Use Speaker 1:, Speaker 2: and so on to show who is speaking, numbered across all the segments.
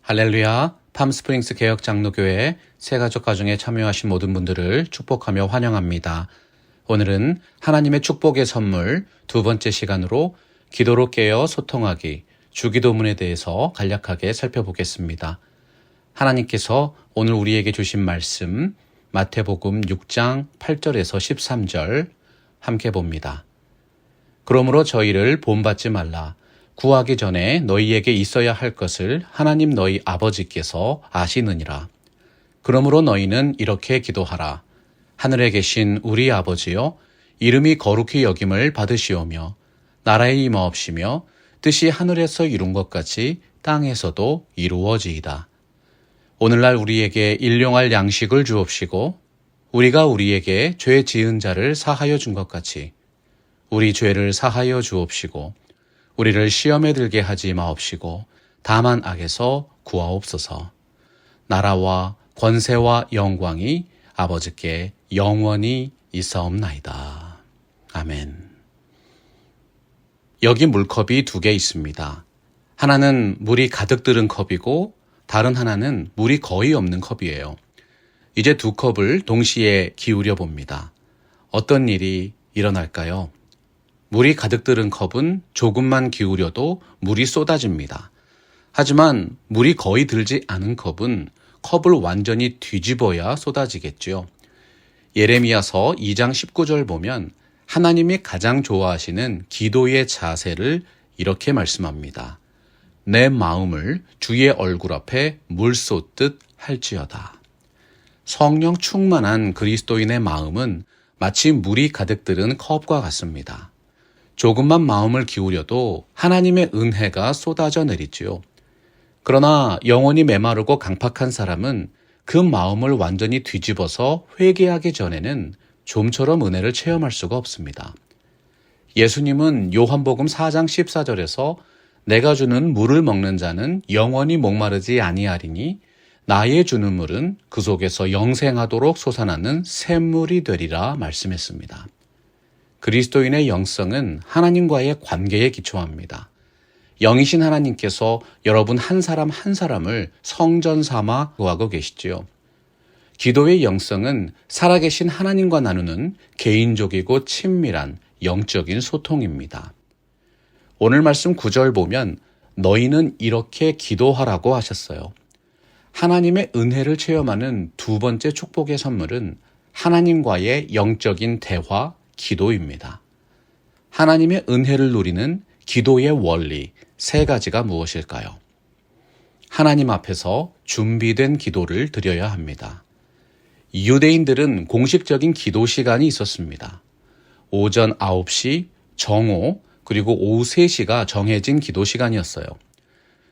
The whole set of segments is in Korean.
Speaker 1: 할렐루야, 팜스프링스 개혁장로교회 새가족 가정에 참여하신 모든 분들을 축복하며 환영합니다. 오늘은 하나님의 축복의 선물 두 번째 시간으로 기도로 깨어 소통하기, 주기도문에 대해서 간략하게 살펴보겠습니다. 하나님께서 오늘 우리에게 주신 말씀 마태복음 6장 8절에서 13절 함께 봅니다. 그러므로 저희를 본받지 말라. 구하기 전에 너희에게 있어야 할 것을 하나님 너희 아버지께서 아시느니라. 그러므로 너희는 이렇게 기도하라. 하늘에 계신 우리 아버지여, 이름이 거룩히 여김을 받으시오며 나라의 임하옵시며 뜻이 하늘에서 이룬 것 같이 땅에서도 이루어지이다. 오늘날 우리에게 일용할 양식을 주옵시고 우리가 우리에게 죄 지은 자를 사하여 준 것 같이 우리 죄를 사하여 주옵시고 우리를 시험에 들게 하지 마옵시고 다만 악에서 구하옵소서. 나라와 권세와 영광이 아버지께 영원히 있사옵나이다. 아멘. 여기 물컵이 두 개 있습니다. 하나는 물이 가득 들은 컵이고 다른 하나는 물이 거의 없는 컵이에요. 이제 두 컵을 동시에 기울여 봅니다. 어떤 일이 일어날까요? 물이 가득 들은 컵은 조금만 기울여도 물이 쏟아집니다. 하지만 물이 거의 들지 않은 컵은 컵을 완전히 뒤집어야 쏟아지겠죠. 예레미야서 2장 19절 보면 하나님이 가장 좋아하시는 기도의 자세를 이렇게 말씀합니다. 내 마음을 주의 얼굴 앞에 물 쏟듯 할지어다. 성령 충만한 그리스도인의 마음은 마치 물이 가득 들은 컵과 같습니다. 조금만 마음을 기울여도 하나님의 은혜가 쏟아져 내리지요. 그러나 영혼이 메마르고 강팍한 사람은 그 마음을 완전히 뒤집어서 회개하기 전에는 좀처럼 은혜를 체험할 수가 없습니다. 예수님은 요한복음 4장 14절에서 내가 주는 물을 먹는 자는 영원히 목마르지 아니하리니 나의 주는 물은 그 속에서 영생하도록 솟아나는 샘물이 되리라 말씀했습니다. 그리스도인의 영성은 하나님과의 관계에 기초합니다. 영이신 하나님께서 여러분 한 사람 한 사람을 성전 삼아 구하고 계시지요. 기도의 영성은 살아계신 하나님과 나누는 개인적이고 친밀한 영적인 소통입니다. 오늘 말씀 9절 보면 너희는 이렇게 기도하라고 하셨어요. 하나님의 은혜를 체험하는 두 번째 축복의 선물은 하나님과의 영적인 대화, 기도입니다. 하나님의 은혜를 누리는 기도의 원리 세 가지가 무엇일까요? 하나님 앞에서 준비된 기도를 드려야 합니다. 유대인들은 공식적인 기도 시간이 있었습니다. 오전 9시, 정오, 그리고 오후 3시가 정해진 기도 시간이었어요.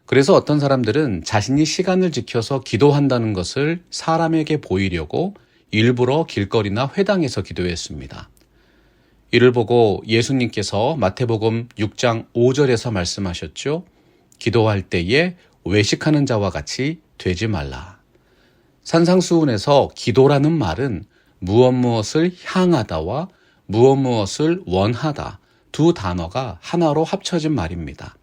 Speaker 1: 그래서 어떤 사람들은 자신이 시간을 지켜서 기도한다는 것을 사람에게 보이려고 일부러 길거리나 회당에서 기도했습니다. 이를 보고 예수님께서 마태복음 6장 5절에서 말씀하셨죠. 기도할 때에 외식하는 자와 같이 되지 말라. 산상수훈에서 기도라는 말은 무엇을 향하다와 무엇을 원하다 두 단어가 하나로 합쳐진 말입니다.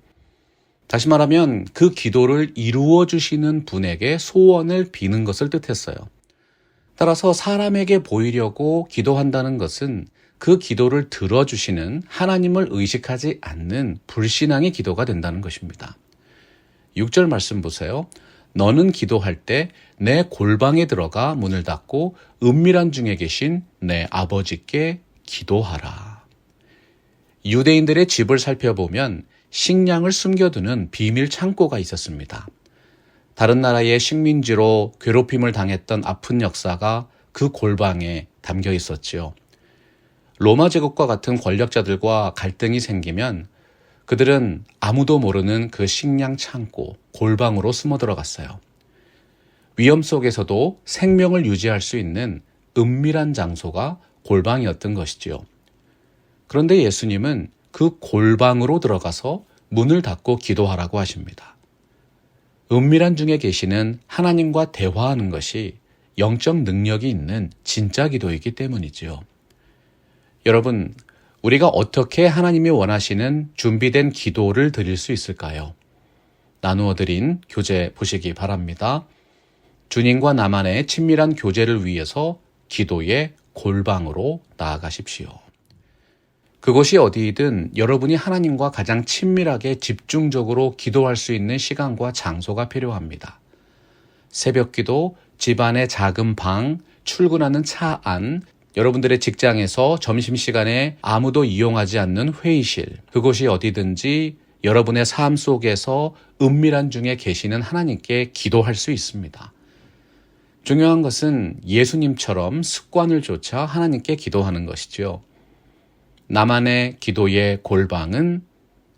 Speaker 1: 다시 말하면 그 기도를 이루어 주시는 분에게 소원을 비는 것을 뜻했어요. 따라서 사람에게 보이려고 기도한다는 것은 그 기도를 들어주시는 하나님을 의식하지 않는 불신앙의 기도가 된다는 것입니다. 6절 말씀 보세요. 너는 기도할 때 내 골방에 들어가 문을 닫고 은밀한 중에 계신 내 아버지께 기도하라. 유대인들의 집을 살펴보면 식량을 숨겨두는 비밀 창고가 있었습니다. 다른 나라의 식민지로 괴롭힘을 당했던 아픈 역사가 그 골방에 담겨 있었지요. 로마 제국과 같은 권력자들과 갈등이 생기면 그들은 아무도 모르는 그 식량 창고, 골방으로 숨어 들어갔어요. 위험 속에서도 생명을 유지할 수 있는 은밀한 장소가 골방이었던 것이지요. 그런데 예수님은 그 골방으로 들어가서 문을 닫고 기도하라고 하십니다. 은밀한 중에 계시는 하나님과 대화하는 것이 영적 능력이 있는 진짜 기도이기 때문이지요. 여러분, 우리가 어떻게 하나님이 원하시는 준비된 기도를 드릴 수 있을까요? 나누어 드린 교재 보시기 바랍니다. 주님과 나만의 친밀한 교제를 위해서 기도의 골방으로 나아가십시오. 그곳이 어디이든 여러분이 하나님과 가장 친밀하게 집중적으로 기도할 수 있는 시간과 장소가 필요합니다. 새벽 기도, 집안의 작은 방, 출근하는 차 안, 여러분들의 직장에서 점심시간에 아무도 이용하지 않는 회의실, 그곳이 어디든지 여러분의 삶 속에서 은밀한 중에 계시는 하나님께 기도할 수 있습니다. 중요한 것은 예수님처럼 습관을 좇아 하나님께 기도하는 것이죠. 나만의 기도의 골방은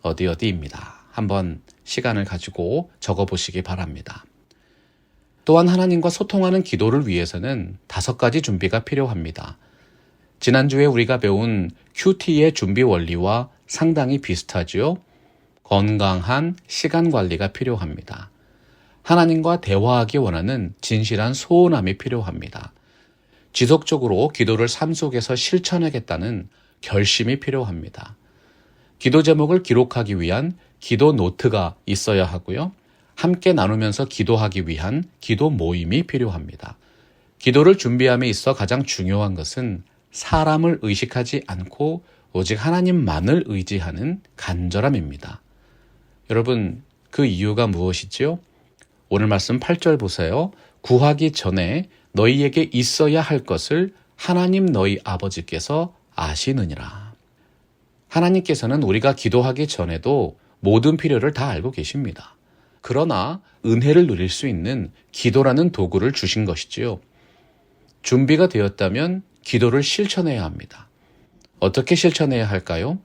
Speaker 1: 어디입니다. 한번 시간을 가지고 적어보시기 바랍니다. 또한 하나님과 소통하는 기도를 위해서는 5가지 준비가 필요합니다. 지난주에 우리가 배운 큐티의 준비 원리와 상당히 비슷하지요. 건강한 시간 관리가 필요합니다. 하나님과 대화하기 원하는 진실한 소원함이 필요합니다. 지속적으로 기도를 삶 속에서 실천하겠다는 결심이 필요합니다. 기도 제목을 기록하기 위한 기도 노트가 있어야 하고요. 함께 나누면서 기도하기 위한 기도 모임이 필요합니다. 기도를 준비함에 있어 가장 중요한 것은 사람을 의식하지 않고 오직 하나님만을 의지하는 간절함입니다. 여러분, 그 이유가 무엇이지요? 오늘 말씀 8절 보세요. 구하기 전에 너희에게 있어야 할 것을 하나님 너희 아버지께서 아시느니라. 하나님께서는 우리가 기도하기 전에도 모든 필요를 다 알고 계십니다. 그러나 은혜를 누릴 수 있는 기도라는 도구를 주신 것이지요. 준비가 되었다면 기도를 실천해야 합니다. 어떻게 실천해야 할까요?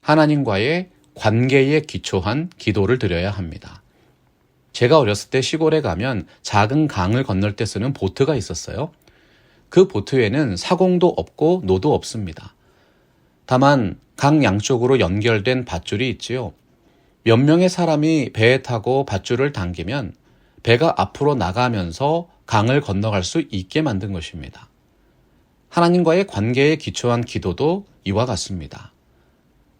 Speaker 1: 하나님과의 관계에 기초한 기도를 드려야 합니다. 제가 어렸을 때 시골에 가면 작은 강을 건널 때 쓰는 보트가 있었어요. 그 보트에는 사공도 없고 노도 없습니다. 다만 강 양쪽으로 연결된 밧줄이 있지요. 몇 명의 사람이 배에 타고 밧줄을 당기면 배가 앞으로 나가면서 강을 건너갈 수 있게 만든 것입니다. 하나님과의 관계에 기초한 기도도 이와 같습니다.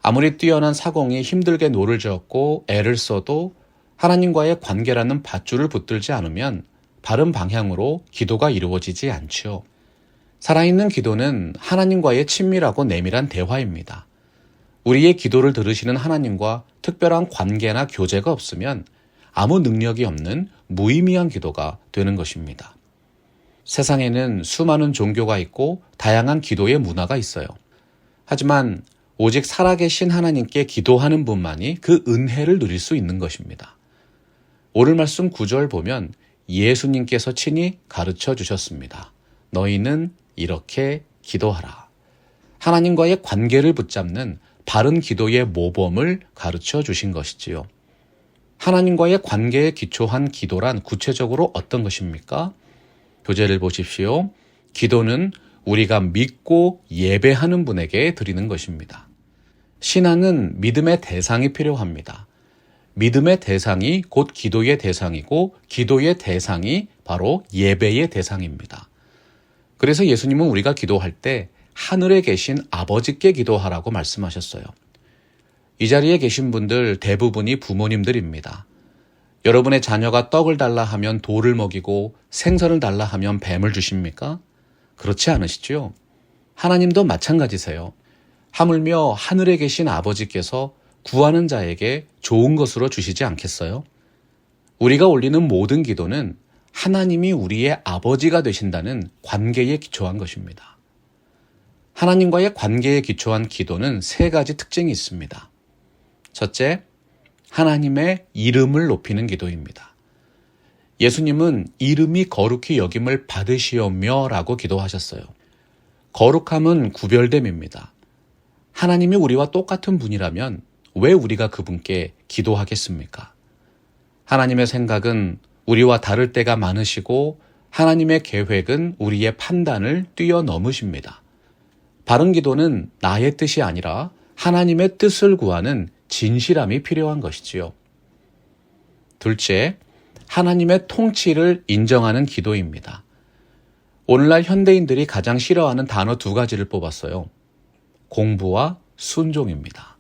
Speaker 1: 아무리 뛰어난 사공이 힘들게 노를 저었고 애를 써도 하나님과의 관계라는 밧줄을 붙들지 않으면 바른 방향으로 기도가 이루어지지 않지요. 살아있는 기도는 하나님과의 친밀하고 내밀한 대화입니다. 우리의 기도를 들으시는 하나님과 특별한 관계나 교제가 없으면 아무 능력이 없는 무의미한 기도가 되는 것입니다. 세상에는 수많은 종교가 있고 다양한 기도의 문화가 있어요. 하지만 오직 살아계신 하나님께 기도하는 분만이 그 은혜를 누릴 수 있는 것입니다. 오늘 말씀 9절 보면 예수님께서 친히 가르쳐 주셨습니다. 너희는 이렇게 기도하라. 하나님과의 관계를 붙잡는 바른 기도의 모범을 가르쳐 주신 것이지요. 하나님과의 관계에 기초한 기도란 구체적으로 어떤 것입니까? 교재를 보십시오. 기도는 우리가 믿고 예배하는 분에게 드리는 것입니다. 신앙은 믿음의 대상이 필요합니다. 믿음의 대상이 곧 기도의 대상이고 기도의 대상이 바로 예배의 대상입니다. 그래서 예수님은 우리가 기도할 때 하늘에 계신 아버지께 기도하라고 말씀하셨어요. 이 자리에 계신 분들 대부분이 부모님들입니다. 여러분의 자녀가 떡을 달라 하면 돌을 먹이고 생선을 달라 하면 뱀을 주십니까? 그렇지 않으시죠? 하나님도 마찬가지세요. 하물며 하늘에 계신 아버지께서 구하는 자에게 좋은 것으로 주시지 않겠어요? 우리가 올리는 모든 기도는 하나님이 우리의 아버지가 되신다는 관계에 기초한 것입니다. 하나님과의 관계에 기초한 기도는 3가지 특징이 있습니다. 첫째, 하나님의 이름을 높이는 기도입니다. 예수님은 이름이 거룩히 여김을 받으시오며 라고 기도하셨어요. 거룩함은 구별됨입니다. 하나님이 우리와 똑같은 분이라면 왜 우리가 그분께 기도하겠습니까? 하나님의 생각은 우리와 다를 때가 많으시고 하나님의 계획은 우리의 판단을 뛰어넘으십니다. 바른 기도는 나의 뜻이 아니라 하나님의 뜻을 구하는 진실함이 필요한 것이지요. 둘째, 하나님의 통치를 인정하는 기도입니다. 오늘날 현대인들이 가장 싫어하는 단어 2가지를 뽑았어요. 공부와 순종입니다.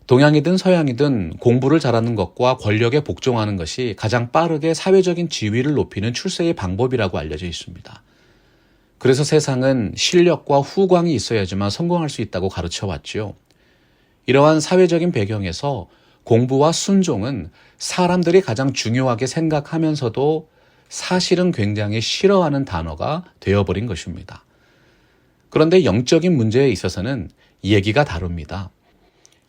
Speaker 1: 동양이든 서양이든 공부를 잘하는 것과 권력에 복종하는 것이 가장 빠르게 사회적인 지위를 높이는 출세의 방법이라고 알려져 있습니다. 그래서 세상은 실력과 후광이 있어야지만 성공할 수 있다고 가르쳐 왔죠. 이러한 사회적인 배경에서 공부와 순종은 사람들이 가장 중요하게 생각하면서도 사실은 굉장히 싫어하는 단어가 되어버린 것입니다. 그런데 영적인 문제에 있어서는 얘기가 다릅니다.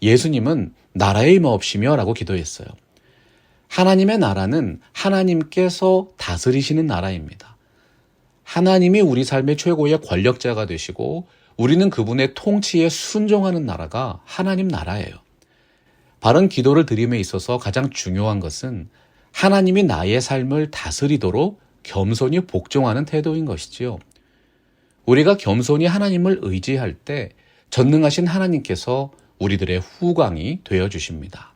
Speaker 1: 예수님은 나라의 임하옵시며 라고 기도했어요. 하나님의 나라는 하나님께서 다스리시는 나라입니다. 하나님이 우리 삶의 최고의 권력자가 되시고 우리는 그분의 통치에 순종하는 나라가 하나님 나라예요. 바른 기도를 드림에 있어서 가장 중요한 것은 하나님이 나의 삶을 다스리도록 겸손히 복종하는 태도인 것이지요. 우리가 겸손히 하나님을 의지할 때 전능하신 하나님께서 우리들의 후광이 되어주십니다.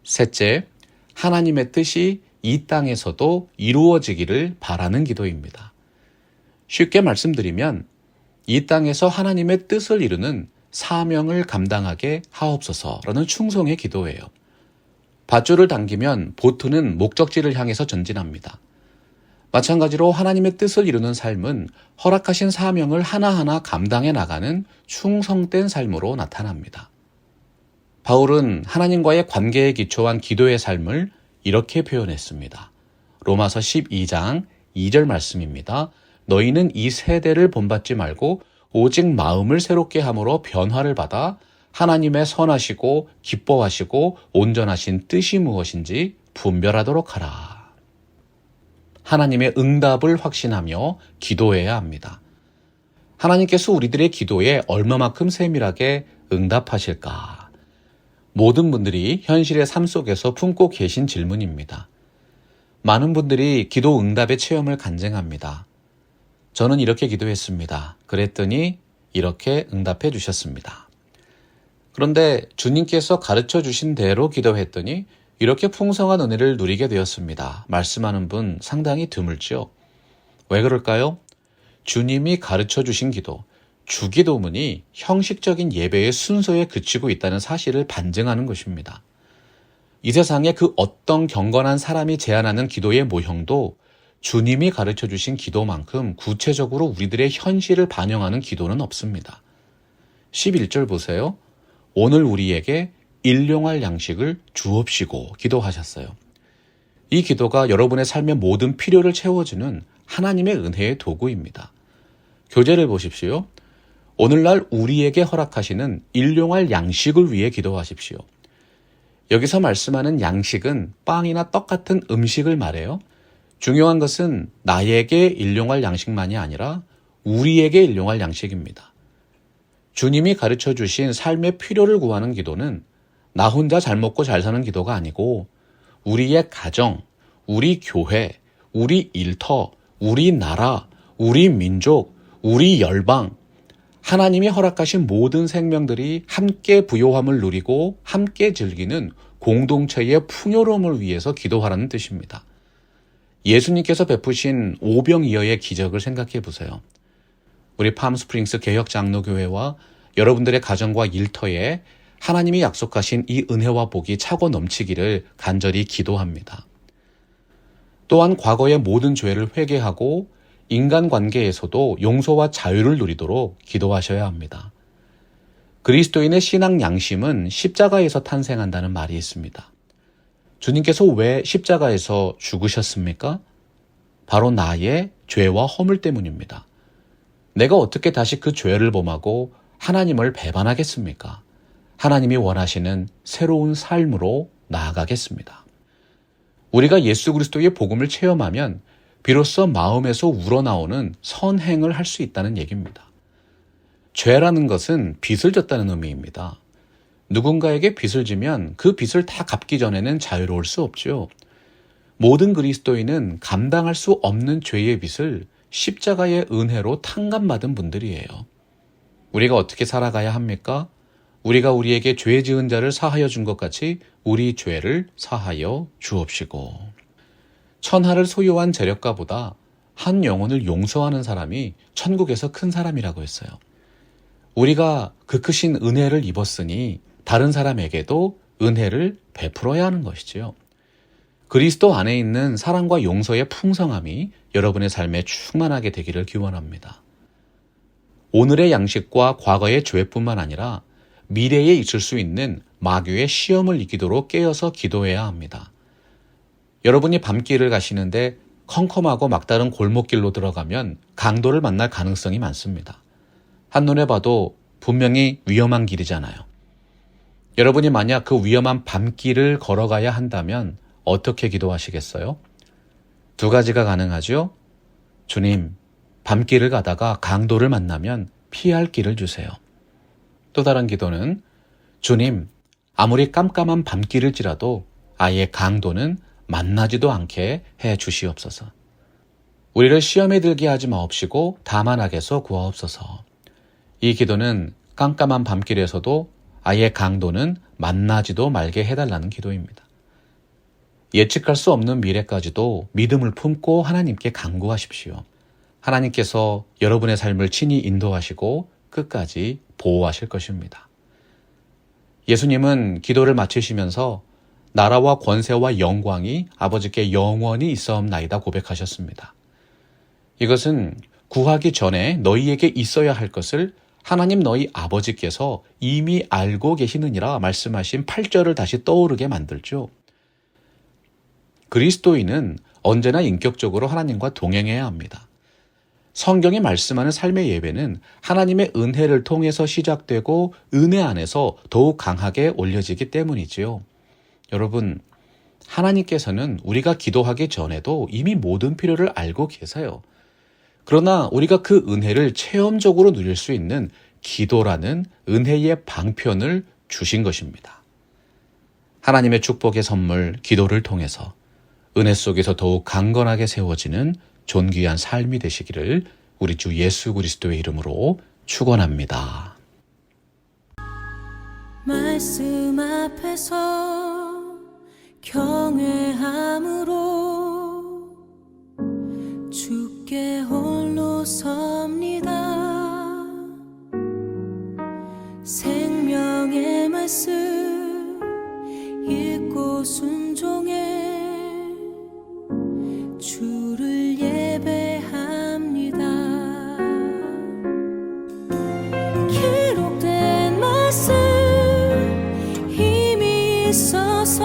Speaker 1: 셋째, 하나님의 뜻이 이 땅에서도 이루어지기를 바라는 기도입니다. 쉽게 말씀드리면 이 땅에서 하나님의 뜻을 이루는 사명을 감당하게 하옵소서라는 충성의 기도예요. 밧줄을 당기면 보트는 목적지를 향해서 전진합니다. 마찬가지로 하나님의 뜻을 이루는 삶은 허락하신 사명을 하나하나 감당해 나가는 충성된 삶으로 나타납니다. 바울은 하나님과의 관계에 기초한 기도의 삶을 이렇게 표현했습니다. 로마서 12장 2절 말씀입니다. 너희는 이 세대를 본받지 말고 오직 마음을 새롭게 함으로 변화를 받아 하나님의 선하시고 기뻐하시고 온전하신 뜻이 무엇인지 분별하도록 하라. 하나님의 응답을 확신하며 기도해야 합니다. 하나님께서 우리들의 기도에 얼마만큼 세밀하게 응답하실까? 모든 분들이 현실의 삶 속에서 품고 계신 질문입니다. 많은 분들이 기도 응답의 체험을 간증합니다. 저는 이렇게 기도했습니다. 그랬더니 이렇게 응답해 주셨습니다. 그런데 주님께서 가르쳐 주신 대로 기도했더니 이렇게 풍성한 은혜를 누리게 되었습니다. 말씀하는 분 상당히 드물죠. 왜 그럴까요? 주님이 가르쳐 주신 기도, 주기도문이 형식적인 예배의 순서에 그치고 있다는 사실을 반증하는 것입니다. 이 세상에 그 어떤 경건한 사람이 제안하는 기도의 모형도 주님이 가르쳐 주신 기도만큼 구체적으로 우리들의 현실을 반영하는 기도는 없습니다. 11절 보세요. 오늘 우리에게 일용할 양식을 주옵시고 기도하셨어요. 이 기도가 여러분의 삶의 모든 필요를 채워주는 하나님의 은혜의 도구입니다. 교재를 보십시오. 오늘날 우리에게 허락하시는 일용할 양식을 위해 기도하십시오. 여기서 말씀하는 양식은 빵이나 떡 같은 음식을 말해요. 중요한 것은 나에게 일용할 양식만이 아니라 우리에게 일용할 양식입니다. 주님이 가르쳐 주신 삶의 필요를 구하는 기도는 나 혼자 잘 먹고 잘 사는 기도가 아니고 우리의 가정, 우리 교회, 우리 일터, 우리 나라, 우리 민족, 우리 열방, 하나님이 허락하신 모든 생명들이 함께 부요함을 누리고 함께 즐기는 공동체의 풍요로움을 위해서 기도하라는 뜻입니다. 예수님께서 베푸신 오병이어의 기적을 생각해 보세요. 우리 팜스프링스 개혁장로교회와 여러분들의 가정과 일터에 하나님이 약속하신 이 은혜와 복이 차고 넘치기를 간절히 기도합니다. 또한 과거의 모든 죄를 회개하고 인간관계에서도 용서와 자유를 누리도록 기도하셔야 합니다. 그리스도인의 신앙 양심은 십자가에서 탄생한다는 말이 있습니다. 주님께서 왜 십자가에서 죽으셨습니까? 바로 나의 죄와 허물 때문입니다. 내가 어떻게 다시 그 죄를 범하고 하나님을 배반하겠습니까? 하나님이 원하시는 새로운 삶으로 나아가겠습니다. 우리가 예수 그리스도의 복음을 체험하면 비로소 마음에서 우러나오는 선행을 할 수 있다는 얘기입니다. 죄라는 것은 빚을 졌다는 의미입니다. 누군가에게 빚을 지면 그 빚을 다 갚기 전에는 자유로울 수 없죠. 모든 그리스도인은 감당할 수 없는 죄의 빚을 십자가의 은혜로 탕감받은 분들이에요. 우리가 어떻게 살아가야 합니까? 우리가 우리에게 죄 지은 자를 사하여 준 것 같이 우리 죄를 사하여 주옵시고. 천하를 소유한 재력가보다 한 영혼을 용서하는 사람이 천국에서 큰 사람이라고 했어요. 우리가 그 크신 은혜를 입었으니 다른 사람에게도 은혜를 베풀어야 하는 것이지요. 그리스도 안에 있는 사랑과 용서의 풍성함이 여러분의 삶에 충만하게 되기를 기원합니다. 오늘의 양식과 과거의 죄뿐만 아니라 미래에 있을 수 있는 마귀의 시험을 이기도록 깨어서 기도해야 합니다. 여러분이 밤길을 가시는데 컴컴하고 막다른 골목길로 들어가면 강도를 만날 가능성이 많습니다. 한눈에 봐도 분명히 위험한 길이잖아요. 여러분이 만약 그 위험한 밤길을 걸어가야 한다면 어떻게 기도하시겠어요? 두 가지가 가능하죠. 주님, 밤길을 가다가 강도를 만나면 피할 길을 주세요. 또 다른 기도는 주님, 아무리 깜깜한 밤길일지라도 아예 강도는 만나지도 않게 해 주시옵소서. 우리를 시험에 들게 하지 마옵시고 다만 악에서 구하옵소서. 이 기도는 깜깜한 밤길에서도 아예 강도는 만나지도 말게 해달라는 기도입니다. 예측할 수 없는 미래까지도 믿음을 품고 하나님께 간구하십시오. 하나님께서 여러분의 삶을 친히 인도하시고 끝까지 보호하실 것입니다. 예수님은 기도를 마치시면서 나라와 권세와 영광이 아버지께 영원히 있사옵나이다 고백하셨습니다. 이것은 구하기 전에 너희에게 있어야 할 것을 하나님 너희 아버지께서 이미 알고 계시느니라 말씀하신 8절을 다시 떠오르게 만들죠. 그리스도인은 언제나 인격적으로 하나님과 동행해야 합니다. 성경이 말씀하는 삶의 예배는 하나님의 은혜를 통해서 시작되고 은혜 안에서 더욱 강하게 올려지기 때문이지요. 여러분, 하나님께서는 우리가 기도하기 전에도 이미 모든 필요를 알고 계세요. 그러나 우리가 그 은혜를 체험적으로 누릴 수 있는 기도라는 은혜의 방편을 주신 것입니다. 하나님의 축복의 선물, 기도를 통해서 은혜 속에서 더욱 강건하게 세워지는 존귀한 삶이 되시기를 우리 주 예수 그리스도의 이름으로 축원합니다.
Speaker 2: 말씀 앞에서 경외함으로 주께 홀로 섭니다. 생명의 말씀 읽고 순종해 주를 예배합니다. 기록된 말씀 힘이 있어서